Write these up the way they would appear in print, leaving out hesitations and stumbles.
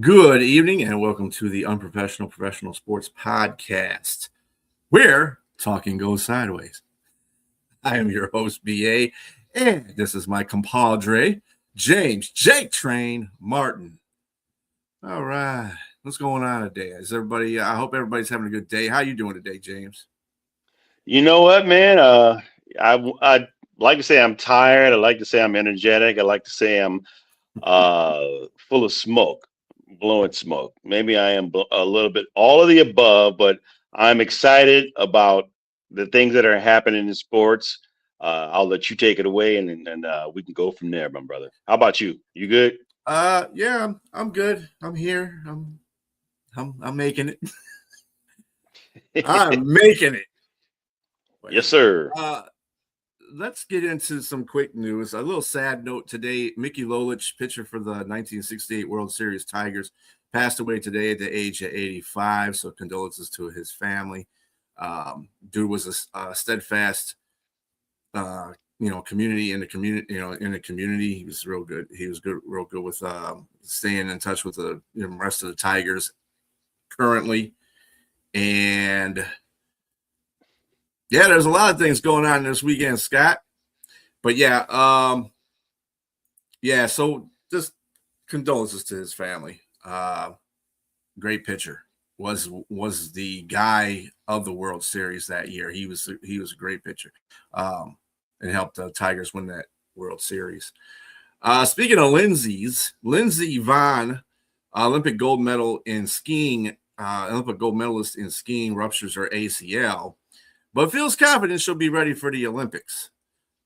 Good evening and welcome to the Unprofessional Professional Sports Podcast, where talking goes sideways. I am your host, BA, and this is my compadre, James Jake Train Martin. All right, what's going on today? Is everybody? I hope everybody's having a good day. How you doing today, James? You know what, man? I like to say I'm tired. I like to say I'm energetic. I like to say I'm full of smoke, blowing smoke. Maybe I am a little bit all of the above, but I'm excited about the things that are happening in sports. I'll let you take it away, and we can go from there, my brother. How about you? You good? Yeah, I'm good. I'm here. I'm making it. I'm making it. Yes, sir. Uh, let's get into some quick news. A little sad note today. Mickey Lolich, pitcher for the 1968 World Series Tigers, passed away today at the age of 85. So condolences to his family. Dude was a steadfast, community in the community. In the community, he was real good. He was good, real good with staying in touch with the rest of the Tigers currently, and yeah, there's a lot of things going on this weekend, Scott. But yeah, so just condolences to his family. Great pitcher. Was the guy of the World Series that year. He was a great pitcher. And helped the Tigers win that World Series. Speaking of Lindsey Vonn, Olympic gold medal in skiing, Olympic gold medalist in skiing, ruptures her ACL, but feels confident she'll be ready for the Olympics.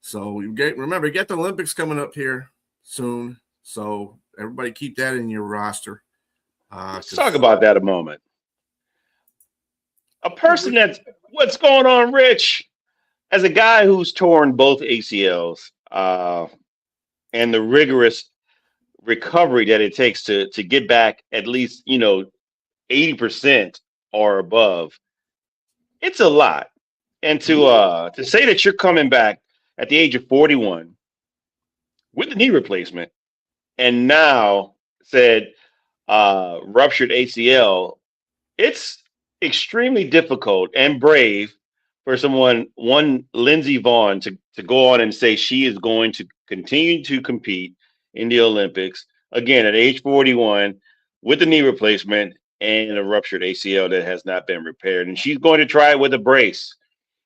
So remember, get the Olympics coming up here soon. So everybody keep that in your roster. Let's talk about that a moment. A person that's what's going on, Rich? As a guy who's torn both ACLs, and the rigorous recovery that it takes to get back at least 80% or above, it's a lot. And to say that you're coming back at the age of 41 with the knee replacement, and now said ruptured ACL, it's extremely difficult and brave for one Lindsey Vonn to go on and say she is going to continue to compete in the Olympics again at age 41 with a knee replacement and a ruptured ACL that has not been repaired. And she's going to try it with a brace.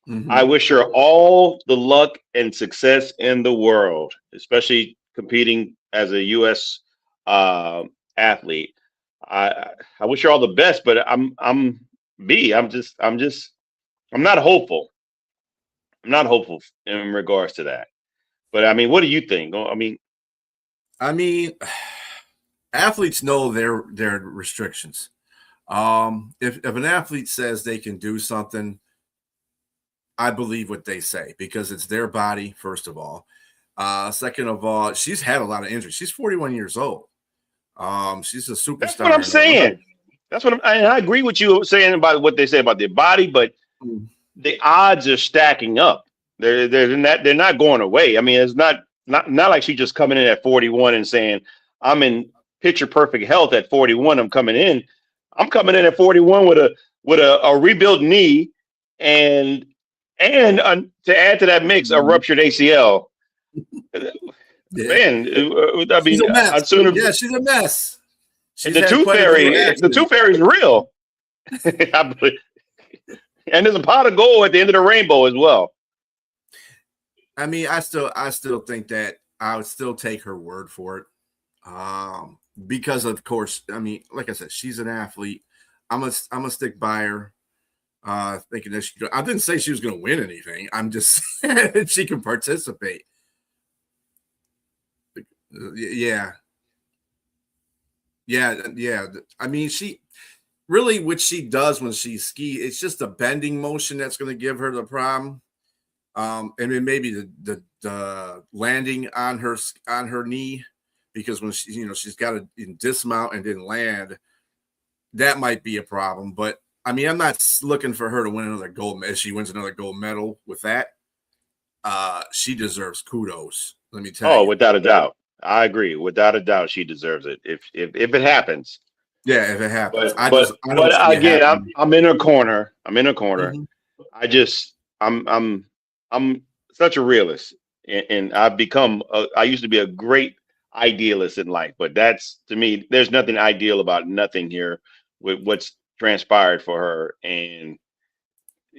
Mm-hmm. I wish her all the luck and success in the world, especially competing as a U.S. Athlete. I wish her all the best, but I'm not hopeful. I'm not hopeful in regards to that. But I mean, what do you think? I mean, athletes know their restrictions. If an athlete says they can do something, I believe what they say because it's their body, first of all. Second of all, she's had a lot of injuries. She's 41 years old. She's a superstar. That's what I'm saying. I agree with you saying about what they say about their body, but the odds are stacking up. They're not going away. I mean, it's not like she's just coming in at 41 and saying, I'm in picture perfect health at 41. I'm coming in at 41 with a rebuilt knee and to add to that mix, a ruptured ACL. Yeah. Man, I mean, she's a mess. I'd sooner. Yeah, she's a mess. The tooth fairy is real. And there's a pot of gold at the end of the rainbow as well. I mean, I still think that I would still take her word for it. Because of course, I mean, like I said, she's an athlete. I'm gonna stick by her. Thinking that I didn't say she was going to win anything. I'm just she can participate. Yeah. I mean, she really what she does when she skis, it's just a bending motion that's going to give her the problem. And then maybe the landing on her knee, because when she's got to dismount and then land, that might be a problem. But I mean, I'm not looking for her to win another gold medal. If she wins another gold medal with that, she deserves kudos. Let me tell you. Oh, without a doubt. I agree. Without a doubt, she deserves it. If it happens, Yeah, if it happens, I don't see But it again, happening. I'm in a corner. I'm in a corner. Mhm. I just I'm such a realist, and I've become. I used to be a great idealist in life, but that's to me. There's nothing ideal about nothing here with what's transpired for her, and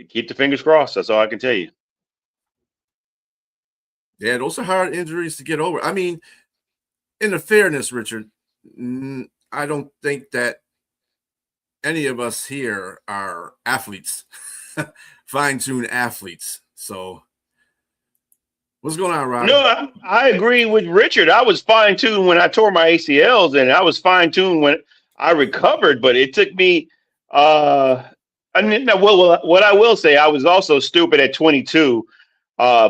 keep the fingers crossed. That's all I can tell you. Yeah, those are hard injuries to get over. I mean, in the fairness, Richard, I don't think that any of us here are athletes, fine-tuned athletes. So, what's going on, No, Robbie? I agree with Richard. I was fine tuned when I tore my ACLs, and I was fine tuned when I recovered. But it took me. I mean, no, what I will say, I was also stupid at 22,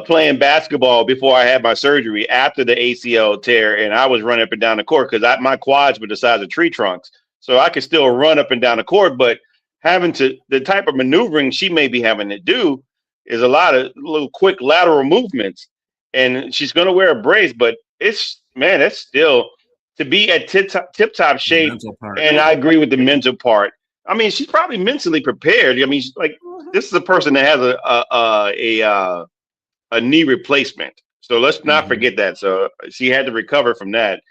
playing basketball before I had my surgery after the ACL tear, and I was running up and down the court because my quads were the size of tree trunks, so I could still run up and down the court. But having to the type of maneuvering she may be having to do is a lot of little quick lateral movements, and she's going to wear a brace. But it's man, it's still to be at tip top The shape. mental part, And I yeah. agree with the mental part. I mean, she's probably mentally prepared. I mean, like this is a person that has a knee replacement. So let's not Mhm. forget that. So she had to recover from that.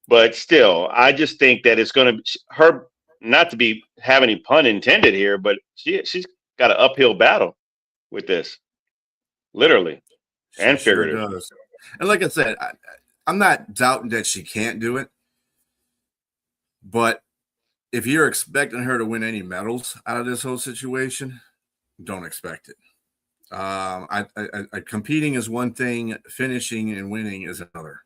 But still, I just think that it's going to her not to be have any pun intended here, but she's got an uphill battle with this, literally She and sure figurative. does. And like I said, I'm not doubting that she can't do it, but if you're expecting her to win any medals out of this whole situation, don't expect it. Competing is one thing, finishing and winning is another.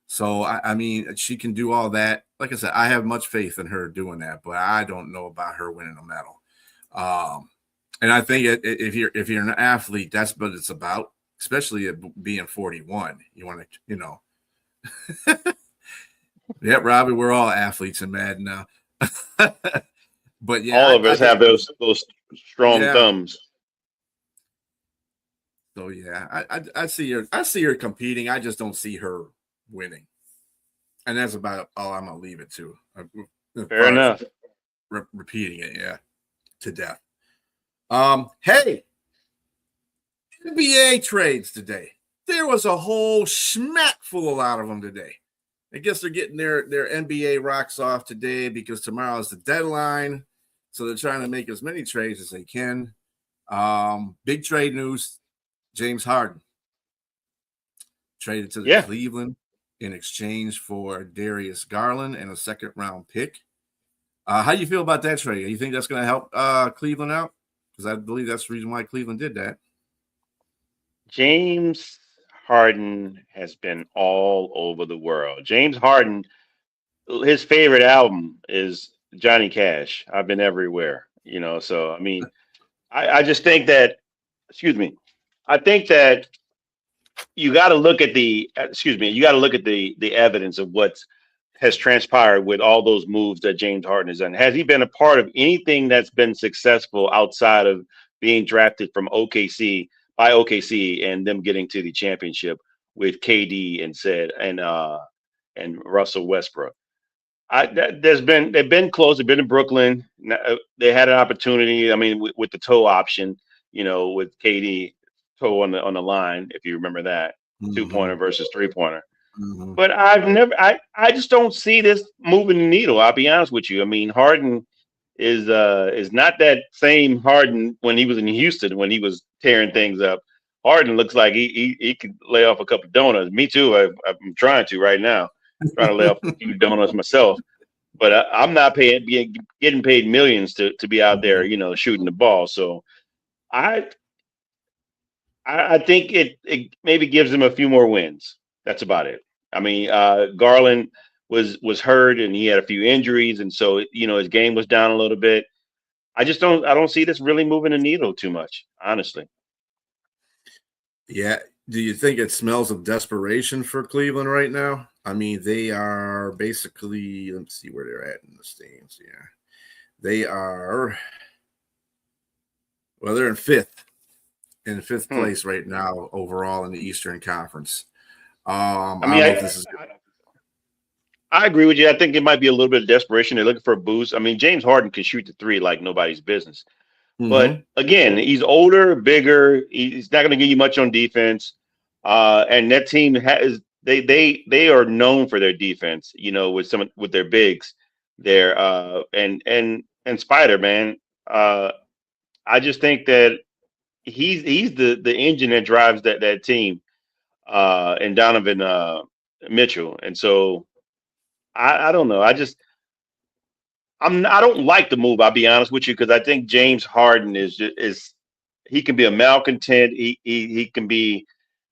So I mean, she can do all that. Like I said, I have much faith in her doing that, but I don't know about her winning a medal. Um, and I think if you're an athlete, that's what it's about. Especially being 41, you want to, yeah, Robbie, we're all athletes in Madden now. But All yeah, of I us have think, those strong yeah. thumbs. So yeah, I see her competing. I just don't see her winning, and that's about all I'm gonna leave it to. As Fair far as enough. repeating it, yeah, to death. Hey, NBA trades today. There was a whole smack full a lot of them today. I guess they're getting their NBA rocks off today because tomorrow is the deadline. So they're trying to make as many trades as they can. Big trade news: James Harden traded to the Yeah. Cleveland in exchange for Darius Garland and a second round pick. How do you feel about that trade? You think that's going to help Cleveland out? Because I believe that's the reason why Cleveland did that. James Harden has been all over the world. James Harden, his favorite album is Johnny Cash. I've been everywhere, So I mean, I just think that, excuse me, I think that you got to look at you got to look at the evidence of what has transpired with all those moves that James Harden has done. Has he been a part of anything that's been successful outside of being drafted from OKC by OKC and them getting to the championship with KD and Russell Westbrook? They've been close. They've been in Brooklyn. They had an opportunity. I mean, with the toe option, with KD toe on the line, if you remember that 2 pointer Mm-hmm. versus 3 pointer. Mm-hmm. But I just don't see this moving the needle. I'll be honest with you. I mean, Harden is not that same Harden when he was in Houston when he was tearing things up. Harden looks like he could lay off a couple of donuts. Me too. I'm trying to right now, trying to lay off a few donuts myself. But I'm not getting paid millions to be out there, shooting the ball. So I I think it maybe gives him a few more wins. That's about it. I mean, Garland was hurt and he had a few injuries, and so his game was down a little bit. I don't see this really moving the needle too much, honestly. Yeah. Do you think it smells of desperation for Cleveland right now? I mean, they are basically, let's see where they're at in the stands. Yeah. They are, well, they're in fifth Hmm. place right now overall in the Eastern Conference. I I mean, don't know if this is, I agree with you. I think it might be a little bit of desperation. They're looking for a boost. I mean, James Harden can shoot the three like nobody's business. But Mm-hmm. again, he's older, bigger. He's not going to give you much on defense. And that team has they are known for their defense. You know, with their bigs, their and Spider Man. Uh, I just think that he's the engine that drives that team. And Donovan Mitchell. And so I don't know. I don't like the move. I'll be honest with you because I think James Harden is he can be a malcontent. He can be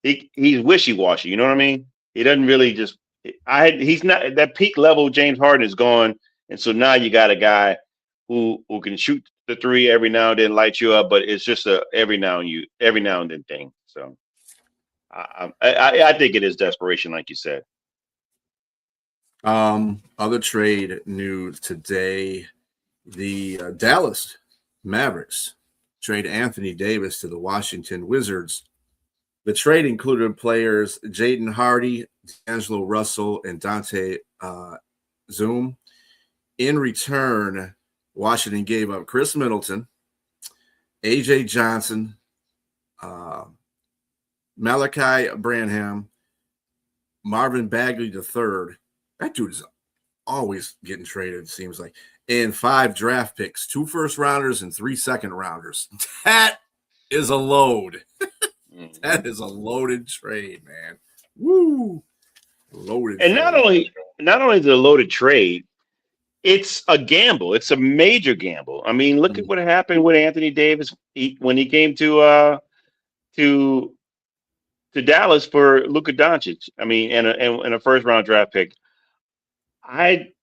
he's wishy washy. You know what I mean? He doesn't really just. He's not that peak level. James Harden is gone, and so now you got a guy who can shoot the three every now and then, light you up, but it's just a every now and then thing. So I think it is desperation, like you said. Other trade news today: the Dallas Mavericks trade Anthony Davis to the Washington Wizards. The trade included players Jaden Hardy, D'Angelo Russell, and Dante Zoom. In return, Washington gave up Chris Middleton, AJ Johnson, uh, Malachi Branham, Marvin Bagley III. That dude is always getting traded, it seems like. And 5 draft picks, 2 first rounders and 3 second rounders. That is a load. Mhm. That is a loaded trade, man. Woo! Loaded And trade. not only is it a loaded trade, it's a gamble. It's a major gamble. I mean, look at Mm-hmm. what happened with Anthony Davis when he came to to Dallas for Luka Doncic. I mean, and a first round draft pick. I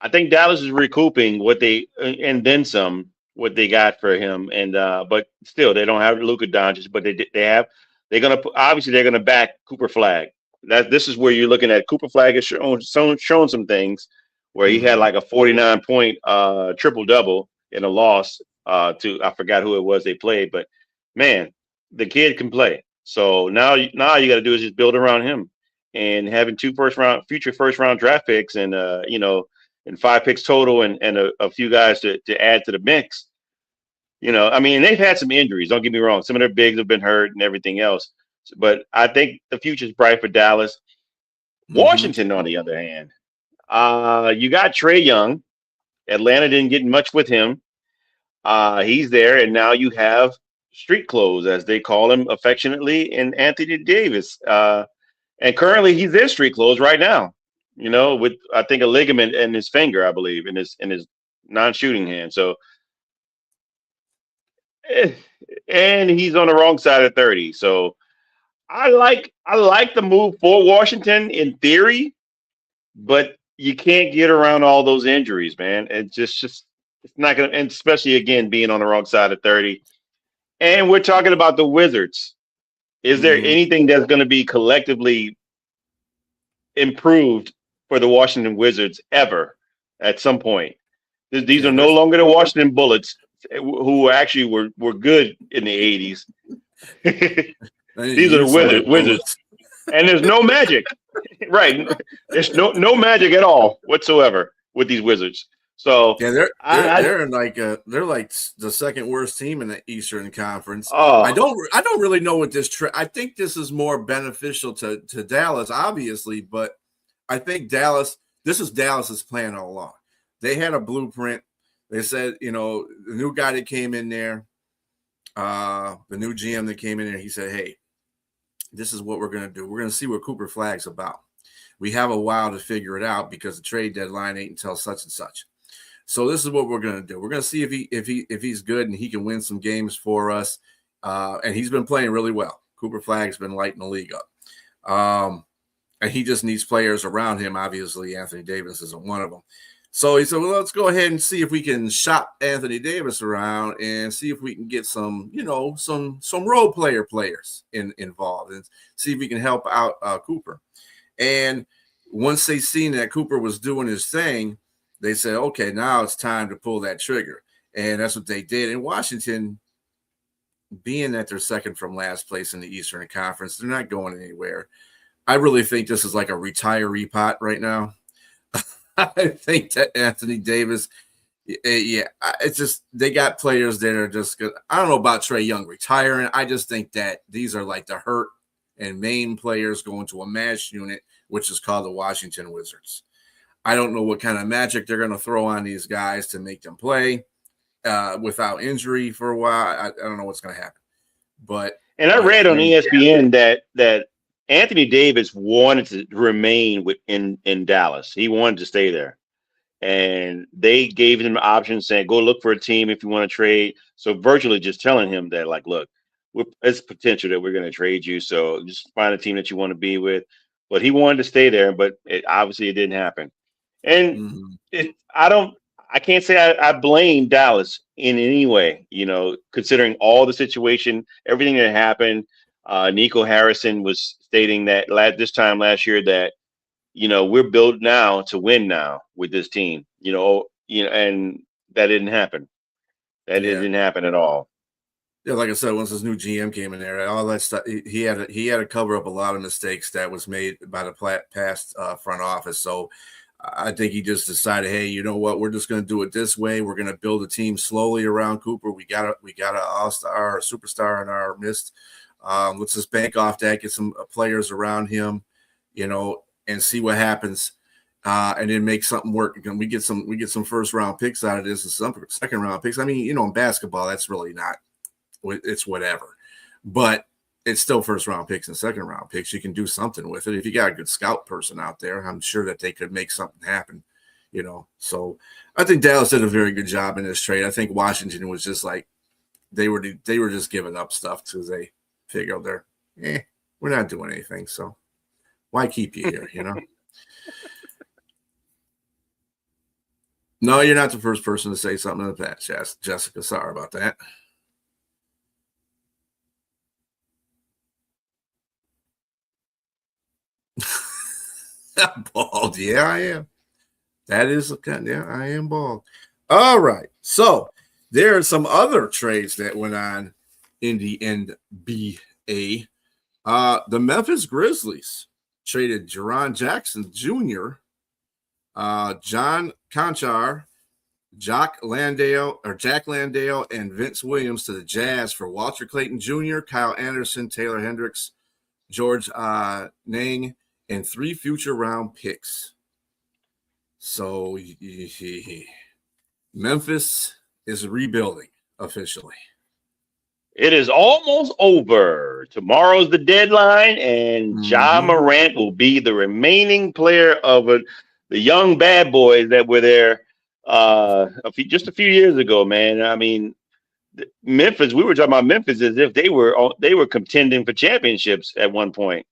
I think Dallas is recouping what they and then some what they got for him, and but still they don't have Luka Doncic, but they have obviously they're gonna back Cooper Flag. That this is where you're looking at Cooper Flag has shown some things where he had Mm-hmm. like a 49 point triple double in a loss to I forgot who it was they played, but man, the kid can play. So now you got to do is just build around him and having 2 future first round draft picks and and 5 picks total and a few guys to add to the mix. You know, I mean, they've had some injuries. Don't get me wrong. Some of their bigs have been hurt and everything else. But I think the future's bright for Dallas. Mm-hmm. Washington, on the other hand, you got Trey Young. Atlanta didn't get much with him. He's there, and now you have street clothes, as they call him affectionately, in Anthony Davis. And currently, he's in street clothes right now. You know, with I think a ligament in his finger, I believe, in his non-shooting hand. So, eh, and he's on the wrong side of 30. So, I like the move for Washington in theory, but you can't get around all those injuries, man. Just it's not gonna, and especially again being on the wrong side of 30. And we're talking about the Wizards. Is there Mm-hmm. anything that's going to be collectively improved for the Washington Wizards ever at some point? These Yeah, are no there's longer the Washington Bullets, who actually were good in the 80s. I didn't These are the use some of the Wizards, bullets. and there's no magic, right? There's no magic at all whatsoever with these Wizards. So Yeah, they're they're I they're in like they're like the second worst team in the Eastern Conference. I oh don't really know what this I think this is more beneficial to Dallas, obviously, but I think this is Dallas's plan all along. They had a blueprint. They said, the new guy that came in there, the new GM that came in there, he said, "Hey, this is what we're going to do. We're going to see what Cooper Flag's about. We have a while to figure it out because the trade deadline ain't until such and such. So this is what we're going to do. We're going to see if he's good and he can win some games for us. And he's been playing really well. Cooper Flag's been lighting the league up. And he just needs players around him. Obviously, Anthony Davis isn't one of them. So he said, well, let's go ahead and see if we can shop Anthony Davis around and see if we can get some, some role players involved and see if we can help out Cooper. And once they seen that Cooper was doing his thing, they said, okay, now it's time to pull that trigger. And that's what they did. In Washington, being that they're second from last place in the Eastern Conference, they're not going anywhere. I really think this is like a retiree pot right now. I think that Anthony Davis, yeah, it's just they got players that are just good. I don't know about Trae Young retiring. I just think that these are like the hurt and main players going to a mash unit, which is called the Washington Wizards. I don't know what kind of magic they're going to throw on these guys to make them play without injury for a while. I don't know what's going to happen, but And I read on ESPN that Anthony Davis wanted to remain in Dallas. He wanted to stay there, and they gave him the option saying, "Go look for a team if you want to trade." So virtually just telling him that, like, look, it's potential that we're going to trade you. So just find a team that you want to be with. But he wanted to stay there, but obviously it didn't happen. And I don't, I can't say I blame Dallas in any way, considering all the situation, everything that happened. Nico Harrison was stating that this time last year that, we're built now to win now with this team, and that didn't happen. That didn't happen at all. Yeah, like I said, once his new GM came in there, all that stuff, he had to cover up a lot of mistakes that was made by the past front office. So I think he just decided, hey, you know what? We're just going to do it this way. We're going to build a team slowly around Cooper. We got a all-star, a superstar in our midst. Let's just bank off that, get some players around him, and see what happens, and then make something work. We get some first round picks out of this, and some second round picks. I mean, in basketball, that's really not. It's whatever, but it's still first round picks and second round picks. You can do something with it. If you got a good scout person out there, I'm sure that they could make something happen, So I think Dallas did a very good job in this trade. I think Washington was just like, they were just giving up stuff because they figured we're not doing anything. So why keep you here, No, you're not the first person to say something in the past, Jessica. Sorry about that. I'm bald. Yeah, I am. That is I am bald. All right. So there are some other trades that went on in the NBA. The Memphis Grizzlies traded Jaron Jackson Jr., John Conchar, Jack Landale, and Vince Williams to the Jazz for Walter Clayton Jr., Kyle Anderson, Taylor Hendricks, George Nang, and 3 future round picks. So Memphis is rebuilding officially. It is almost over. Tomorrow's the deadline, and Ja Morant will be the remaining player of the young bad boys that were there just a few years ago, man. I mean, Memphis, we were talking about Memphis as if they were contending for championships at one point.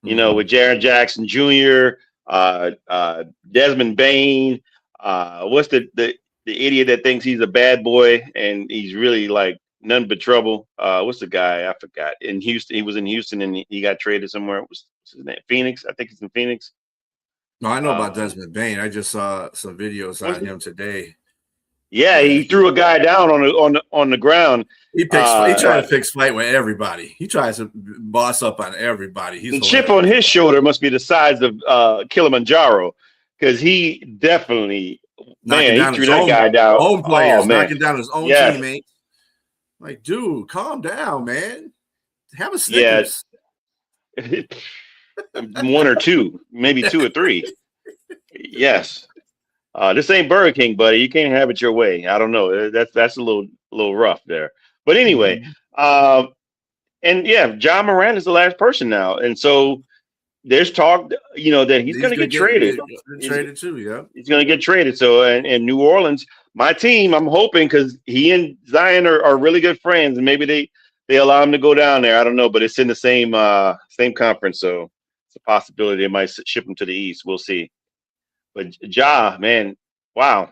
With Jaren Jackson Jr., Desmond Bain, what's the idiot that thinks he's a bad boy and he's really like none but trouble. What's the guy? I forgot. In Houston, he was in Houston and he got traded somewhere. What's his name? Phoenix. I think he's in Phoenix. No, I know about Desmond Bain. I just saw some videos on him today. Yeah, he threw a guy down on the ground. He tried to fix fight with everybody. He tries to boss up on everybody. The chip on his shoulder must be the size of Kilimanjaro, because he definitely he threw that guy down. Own players, knocking down his own teammate. Like, dude, calm down, man. Have a Snickers. Yeah. 1 or 2, maybe 2 or 3. Yes. This ain't Burger King, buddy. You can't have it your way. I don't know. That's a little rough there. But anyway, and yeah, Ja Morant is the last person now, and so there's talk, that he's going to get traded. Traded too, yeah. He's going to get traded. So, and New Orleans, my team, I'm hoping, because he and Zion are really good friends, and maybe they allow him to go down there. I don't know, but it's in the same conference, so it's a possibility they might ship him to the East. We'll see. But Ja, man, wow.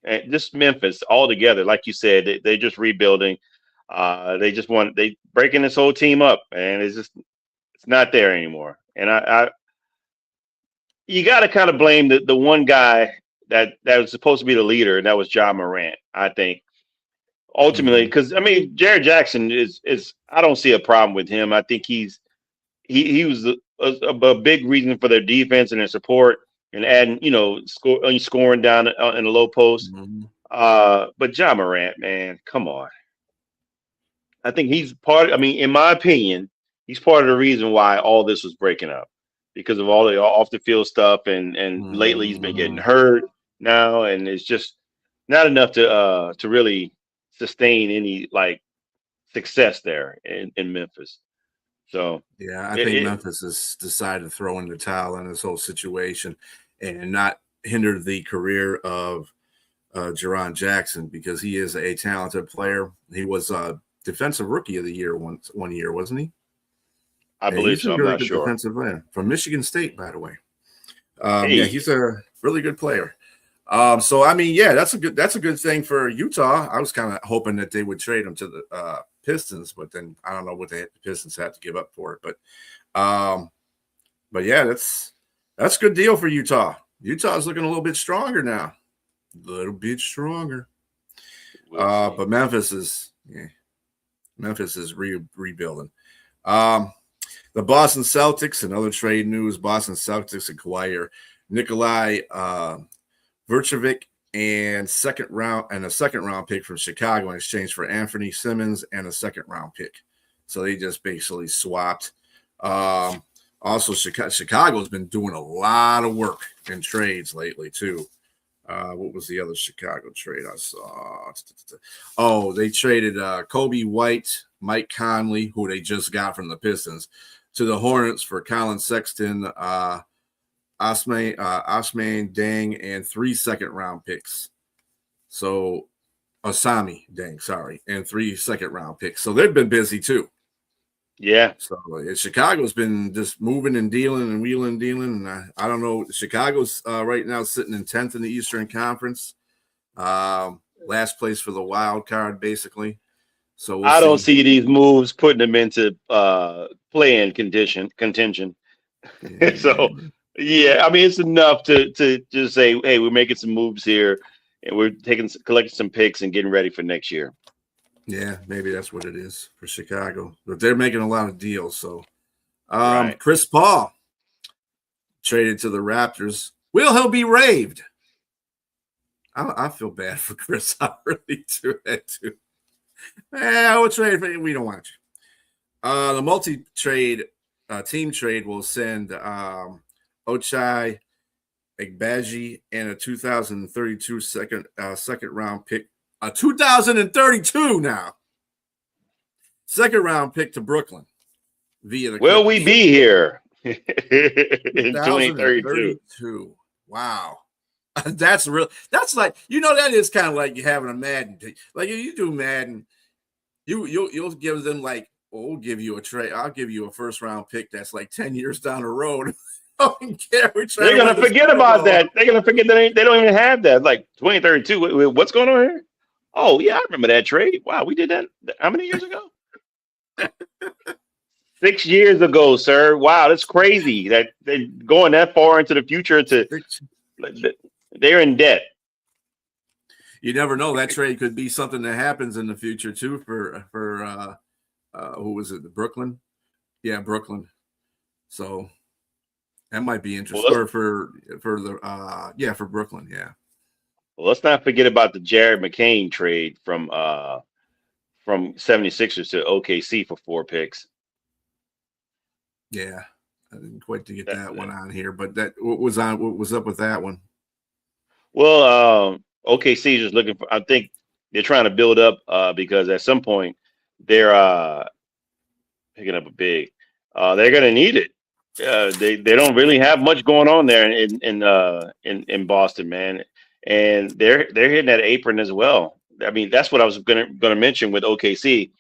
And just Memphis all together, like you said, they're just rebuilding. They breaking this whole team up, and it's not there anymore. And you got to kind of blame the one guy that was supposed to be the leader, and that was Ja Morant, I think. Ultimately, because I mean, Jared Jackson is I don't see a problem with him. I think he was a big reason for their defense and their support and adding, scoring down in the low post. Mhm. But Ja Morant, man, come on. I think he's part. I mean, in my opinion, he's part of the reason why all this was breaking up because of all the off the field stuff, and lately he's been getting Mhm. hurt now, and it's just not enough to really sustain any like success there in Memphis. So Yeah, I it, think it Memphis has decided to throw in the towel on this whole situation and not hinder the career of Jaron Jackson because he is a talented player. He was defensive rookie of the year one year, wasn't he? I Yeah, believe he's a so. I'm really not good sure. defensive player from Michigan State, by the way. Yeah, Hey, he's a really good player. So I mean, yeah, that's a good thing for Utah. I was kind of hoping that they would trade him to the Pistons, but then I don't know what the Pistons had to give up for it. Um, but yeah, that's a good deal for Utah. Utah's looking a little bit stronger now, a little bit stronger. we'll see. But Memphis is rebuilding. Um, the Boston Celtics, another trade news. Boston Celtics acquire Nikolai Vucevic and a second round pick from Chicago in exchange for Anthony Simmons and a second round pick. So they just basically swapped. Also, Chicago's been doing a lot of work in trades lately too. What was the other Chicago trade I saw? Oh, they traded Kobe White, Mike Conley, who they just got from the Pistons, to the Hornets for Colin Sexton, Osman Dang, and 3 second-round picks. So Asami Dang, sorry, and 3 second-round picks. So they've been busy too. Yeah, So Chicago's been just moving and dealing and wheeling and dealing. And I don't know. Chicago's right now sitting in 10th in the Eastern Conference. Last place for the wild card, basically. So we'll I don't see. see these moves putting them into playing contention. So Yeah, yeah, I mean it's enough to just say, hey, we're making some moves here, and we're collecting some picks and getting ready for next year. yeah, maybe that's what it is for Chicago. But they're making a lot of deals. So Right. Chris Paul traded to the Raptors. Will he be raved? I feel bad for Chris. I really do that too. We'll trade for you. We don't want you. The multi-trade team trade will send Ochai Agbaji and a 2032 second round pick. A 2032 now. Second round pick to Brooklyn via the Will we Clippers. be here in 2032? 2032. Wow. That's real. That's like, that is kind of like you having a Madden. Like if you do Madden, you'll give them like, we'll give you a trade. I'll give you a first round pick that's like 10 years down the road. I don't care. We're trying They're to gonna win the forget Super about Bowl. that. They're gonna forget that they don't even have that. Like 2032. What's going on here? Oh yeah, I remember that trade. Wow, we did that how many years ago? 6 years ago, sir. Wow, that's crazy. That they're going that far into the future to they're in debt. You never know. That trade could be something that happens in the future too for who was it? Brooklyn? Yeah, Brooklyn. So that might be Well, interesting. Or for the for Brooklyn. Yeah. let's not forget about the Jared McCain trade from 76ers to OKC for 4 picks. Yeah. I didn't quite to get That, that one that- on here, but what was up with that one? well, OKC is just looking for. I think they're trying to build up because at some point they're picking up a big. They're going to need it. They don't really have much going on there in Boston, man, and they're hitting that apron as well. I mean, that's what I was gonna mention with OKC.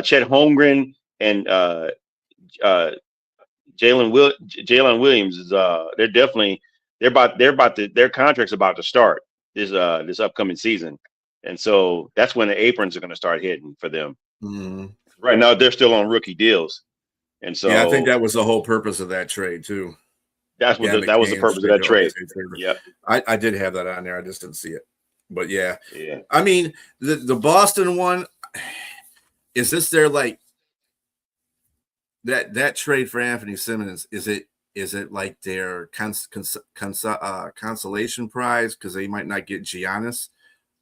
Chet Holmgren and Jalen Williams is their contract's about to start this upcoming season, and so that's when the aprons are going to start hitting for them. Mm-hmm. Right now, they're still on rookie deals, and Yeah, I think so that was the whole purpose of that trade too. that's what Yeah, that was the McCain purpose of straight that to trade. OKC. Yep. I did have that on there. I just didn't see it. But yeah, Yeah. I mean the Boston one, is this their like that trade for Anthony Simmons, is it like their consolation prize because they might not get Giannis?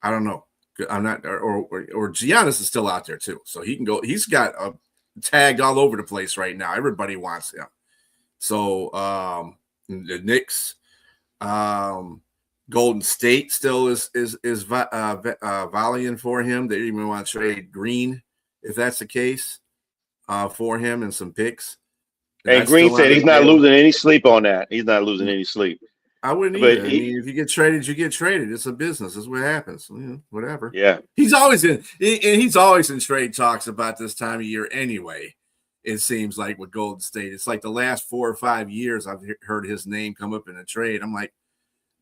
I don't know. I'm not, or Giannis is still out there too, so he can go. He's got tagged all over the place right now. Everybody wants him. So the Knicks, Golden State still is volleying for him. They even want to trade Green if that's the case for him and some picks. And Green said he's not losing any sleep on that. He's not losing any sleep. I wouldn't either. I mean, if you get traded, you get traded. It's a business. That's what happens. Whatever. Yeah. He's always in trade talks about this time of year anyway. It seems like with Golden State, it's like the last 4 or 5 years I've heard his name come up in a trade. I'm like,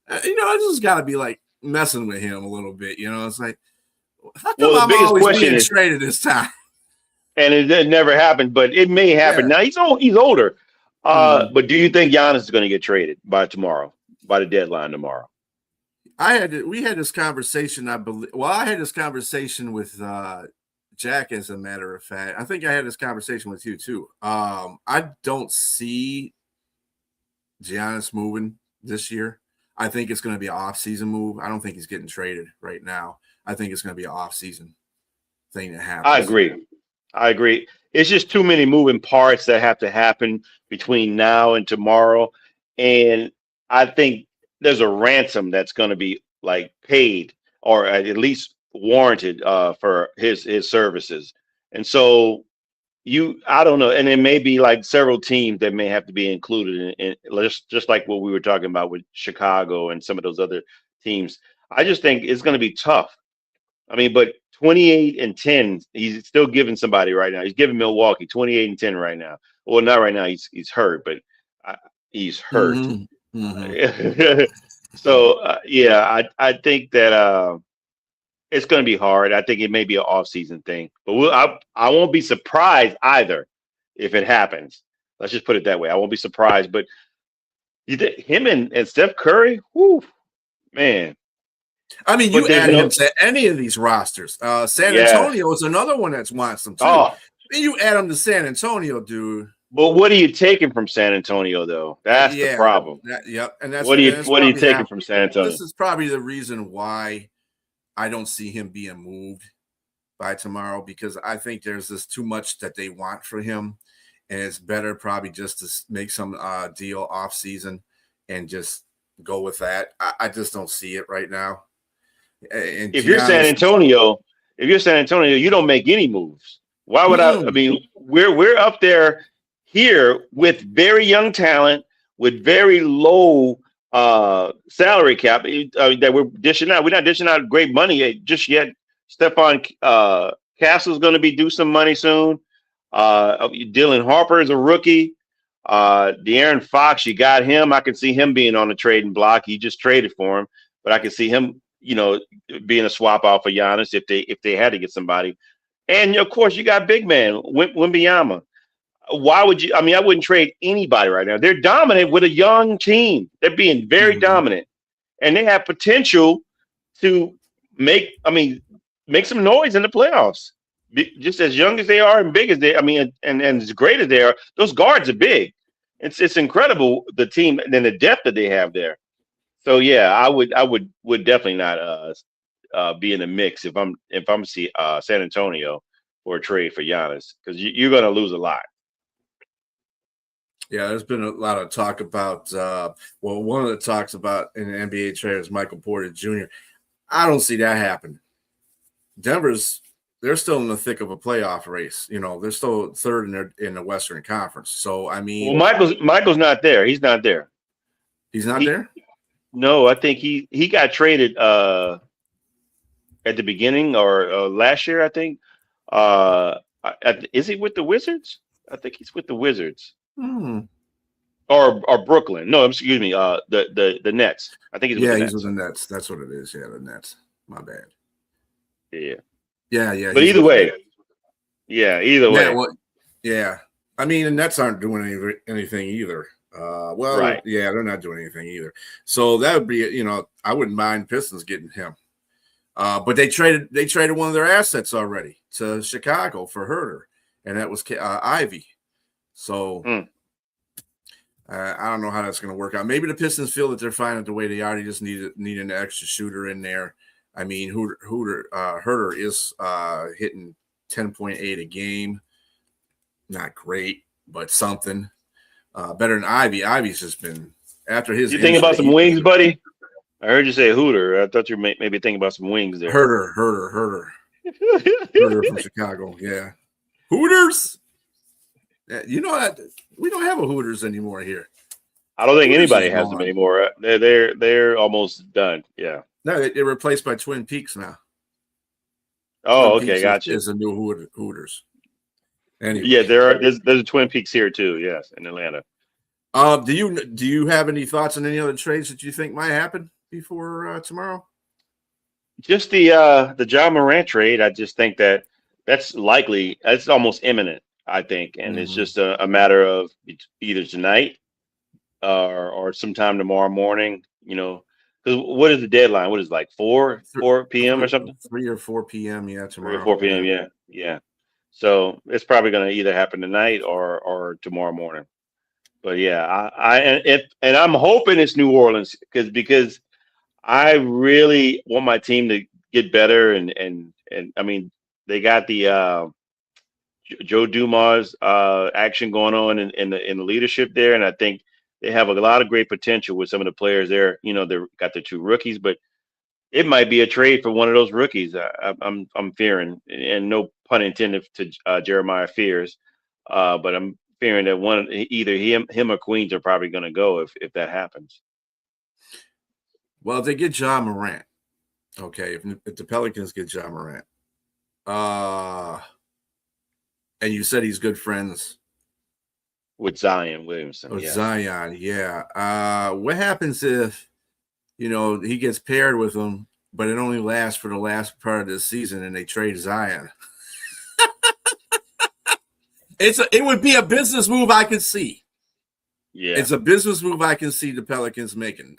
I just got to be like messing with him a little bit. It's like, how come I'm always being traded this time? And it never happened, but it may happen. Yeah. Now he's older. But do you think Giannis is going to get traded by the deadline tomorrow? We had this conversation, I believe. Well, I had this conversation with Jack, as a matter of fact. I think I had this conversation with you too. I don't see Giannis moving this year. I think it's going to be an off-season move. I don't think he's getting traded right now. I think it's going to be an off-season thing that happens. I agree. It's just too many moving parts that have to happen between now and tomorrow. And I think there's a ransom that's going to be like paid or at least warranted for his services. And so I don't know. And it may be like several teams that may have to be included in just like what we were talking about with Chicago and some of those other teams. I just think it's going to be tough. I mean, but 28-10, he's still giving somebody right now. He's giving Milwaukee 28-10 right now. Well, not right now. He's hurt, but he's hurt. Mm-hmm. So I think that it's going to be hard. I think it may be an off-season thing, but I won't be surprised either if it happens. Let's just put it that way. I won't be surprised. But you think him and Steph Curry? Whoo, man. I mean, you add him to any of these rosters. San Antonio is another one that wants them too. Oh. You add him to San Antonio, dude. But what are you taking from San Antonio, though? That's the problem. And that's what are you taking from San Antonio? This is probably the reason why I don't see him being moved by tomorrow, because I think there's just too much that they want for him, and it's better probably just to make some deal off season and just go with that. I just don't see it right now. And if you're San Antonio, you don't make any moves. Why would I mean, we're up there here with very young talent, with very low salary cap that we're dishing out. We're not dishing out great money just yet. Stephon Castle's going to be due some money soon. Dylan Harper is a rookie. De'Aaron Fox, you got him. I can see him being on the trading block. You just traded for him, but I can see him, being a swap out for Giannis if they had to get somebody. And of course, you got big man Wembanyama. Why would you? I mean, I wouldn't trade anybody right now. They're dominant with a young team. They're being very dominant, and they have potential to make some noise in the playoffs. Just as young as they are and big as they, and as great as they are, those guards are big. It's incredible, the team and the depth that they have there. So yeah, I would definitely not be in the mix if I'm San Antonio for a trade for Giannis, because you're going to lose a lot. Yeah, there's been a lot of talk about one of the talks about in the NBA trade is Michael Porter Jr. I don't see that happen. They're still in the thick of a playoff race. They're still third in the Western Conference. So I mean, well, Michael's not there. He's not there. He's not there? No, I think he got traded at the beginning or last year, I think. Is he with the Wizards? I think he's with the Wizards. Or Brooklyn. No, excuse me. The Nets. I think he's with the Nets. He's with the Nets. That's what it is. Yeah, the Nets. My bad. Yeah. Yeah. But either way. Yeah, either way. Well, yeah. I mean, the Nets aren't doing anything either. Right. Yeah, they're not doing anything either. So that would be, I wouldn't mind Pistons getting him. But they traded one of their assets already to Chicago for Herter, and that was Ivy. So Hmm. I don't know how that's going to work out. Maybe the Pistons feel that they're fine at the way they are. They just need an extra shooter in there. I mean, Herter is hitting 10.8 a game. Not great, but something. Better than Ivy. Ivy's just been after his You thinking about injury. some wings, buddy? I heard you say Hooter. I thought you maybe thinking about some wings there. Herter from Chicago. Yeah, Hooters. You know that we don't have a Hooters anymore here. I don't think Hooters is anybody has them gone. anymore. They're almost done. Yeah. No, they're replaced by Twin Peaks now. Twin Oh, okay, Peaks gotcha. is a new Hooters. Anyway, Yeah, there's a Twin Peaks here too. Yes, in Atlanta. do you have any thoughts on any other trades that you think might happen before tomorrow? Just the John Morant trade. I just think that that's likely. It's almost imminent. I think, and it's Mm-hmm. just a matter of either tonight or sometime tomorrow morning. You know, because what is the deadline? What is it, like 4 p.m. or something? 3 or 4 p.m. Yeah, 3 or 4 tomorrow. p.m. Yeah. Yeah, yeah. So it's probably going to either happen tonight or tomorrow morning. But yeah, and I'm hoping it's New Orleans because I really want my team to get better and I mean they got the Joe Dumas action going on in the leadership there, and I think they have a lot of great potential with some of the players there. You know, they've got the two rookies, but it might be a trade for one of those rookies. I'm fearing, and no pun intended to Jeremiah Fears, but I'm fearing that either him or Queens are probably going to go if that happens. Well, if they get John Morant, okay. If the Pelicans get John Morant, uh, and you said he's good friends With Zion Williamson, with yes. Zion, yeah. What happens if he gets paired with him, but it only lasts for the last part of the season, and they trade Zion? It would be a business move I could see. Yeah. It's a business move I can see the Pelicans making.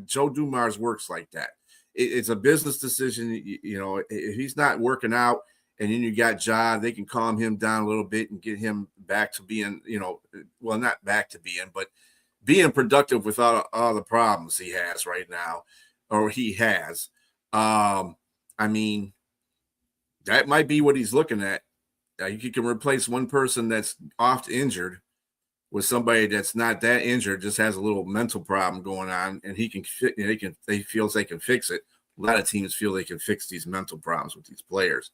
Joe Dumars works like that. It's a business decision. If he's not working out, and then you got Ja, they can calm him down a little bit and get him back to being, well, not back to being, but being productive without all the problems he has right now, or he has. I mean, that might be what he's looking at. You can replace one person that's oft injured with somebody that's not that injured, just has a little mental problem going on, and he can they feels they can fix it. A lot of teams feel they can fix these mental problems with these players,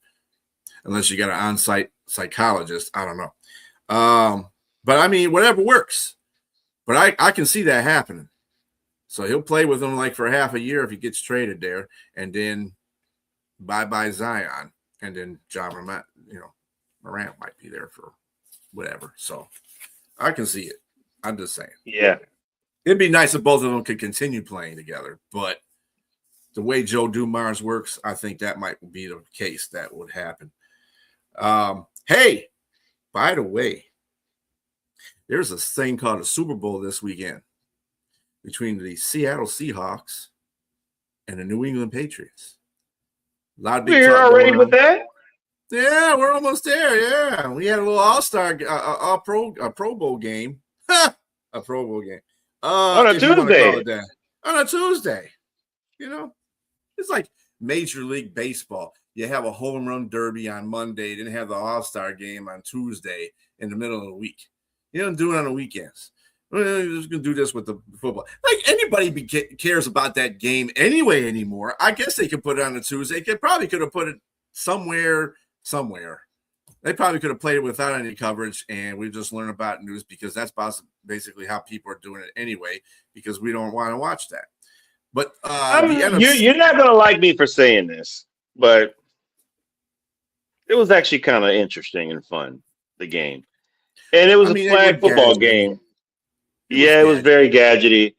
unless you got an on-site psychologist. I don't know. But I mean, whatever works. But I can see that happening. So he'll play with them like for half a year if he gets traded there, and then bye Zion, and then John Morant, Morant might be there for whatever. So I can see it. I'm just saying. Yeah. It'd be nice if both of them could continue playing together, but the way Joe Dumars works, I think that might be the case that would happen. Hey, by the way, there's a thing called a Super Bowl this weekend between the Seattle Seahawks and the New England Patriots. A lot of big We're talk already going with on. that? Yeah, we're almost there. Yeah, we had a little All-Star, Pro Bowl game. A Pro Bowl game. On a If you want to call Tuesday. it that, on a Tuesday. It's like Major League Baseball. You have a home run derby on Monday, then have the All-Star game on Tuesday in the middle of the week. You don't do it on the weekends. We're just going to do this with the football. Like anybody cares about that game anyway anymore. I guess they could put it on a Tuesday. They probably could have put it somewhere. They probably could have played it without any coverage, and we just learned about news because that's basically how people are doing it anyway, because we don't want to watch that. But the NFC, You're not gonna like me for saying this, but it was actually kind of interesting and fun, the game. And it was I a mean, they were flag football gadgety. game. It was Yeah, it was very gadgety.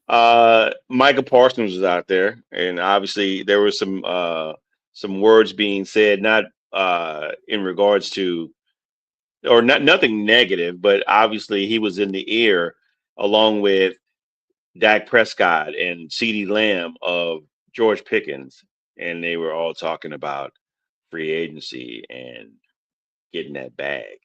gadgety. Micah Parsons was out there, and obviously there was some words being said, not in regards to or not nothing negative, but obviously he was in the ear along with Dak Prescott and CeeDee Lamb of George Pickens, and they were all talking about free agency and getting that bag.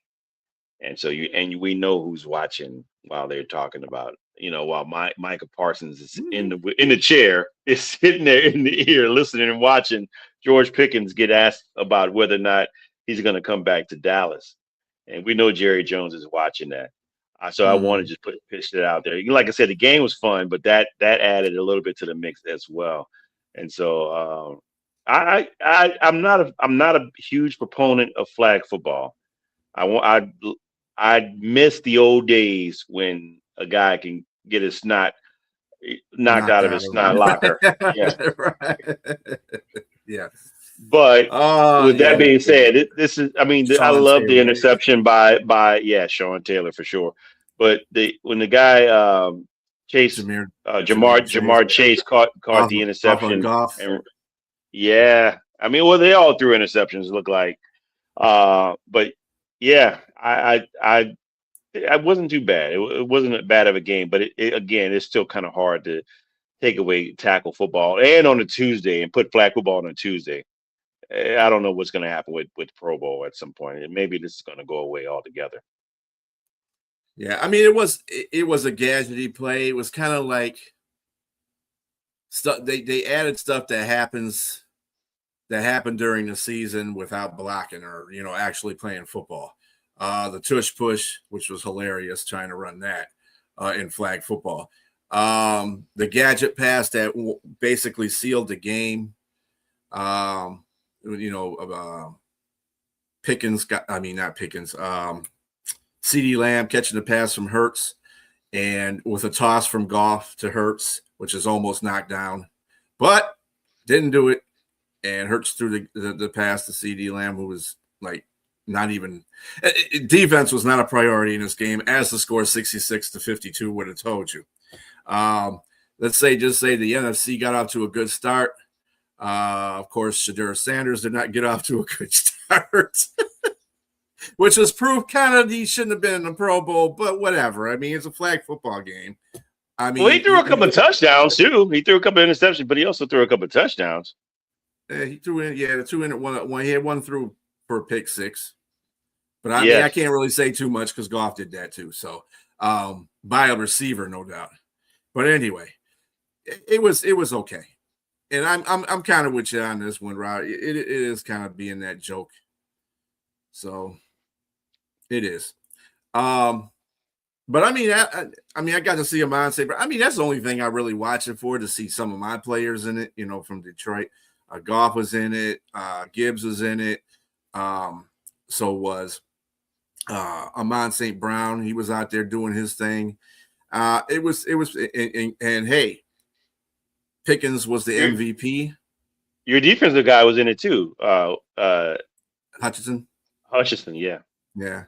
And so we know who's watching while they're talking about, while Micah Parsons is in the chair, is sitting there in the ear listening and watching George Pickens get asked about whether or not he's going to come back to Dallas. And we know Jerry Jones is watching that. So I want to just pitch it out there. Like I said, the game was fun, but that added a little bit to the mix as well. And so I'm not a huge proponent of flag football. I miss the old days when a guy can get his snot knocked out of his snot locker. Yeah. Right. Yeah. But with that yeah. being said, this is, I mean, I Sean love the Taylor. interception by Sean Taylor for sure. But when the guy Chase Jamar Chase caught the interception, and yeah, I mean, well, they all threw interceptions. Look like, but yeah, I wasn't too bad. It wasn't that bad of a game, but again, it's still kind of hard to take away tackle football and on a Tuesday and put flag football on a Tuesday. I don't know what's going to happen with Pro Bowl at some point. And maybe this is going to go away altogether. Yeah, I mean, it was a gadgety play. It was kind of like stuff they added stuff that happened during the season without blocking or actually playing football. The tush push, which was hilarious, trying to run that in flag football. The gadget pass that basically sealed the game. Pickens not Pickens. CeeDee Lamb catching the pass from Hurts and with a toss from Goff to Hurts, which is almost knocked down, but didn't do it. And Hurts threw the pass to CeeDee Lamb, who was like not even – defense was not a priority in this game, as the score 66-52 would have told you. Just say the NFC got off to a good start. Of course, Shedeur Sanders did not get off to a good start, which was proof kind of he shouldn't have been in the Pro Bowl, but whatever. I mean, it's a flag football game. I mean, well, he threw a couple of touchdowns too. He threw a couple of interceptions, but he also threw a couple of touchdowns. He threw in, the two in one. He had one through for a pick six, but I mean, I can't really say too much because Goff did that too. So, by a receiver, no doubt. But anyway, it was okay, and I'm kind of with you on this one, Rod. It is kind of being that joke. So, it is. But I mean, I got to see a mindset. But I mean, that's the only thing I really watch it for, to see some of my players in it. From Detroit. Goff was in it. Gibbs was in it. So was Amon St. Brown. He was out there doing his thing. It was, and hey, Pickens was the MVP. Your defensive guy was in it too. Hutchinson, yeah. Yeah.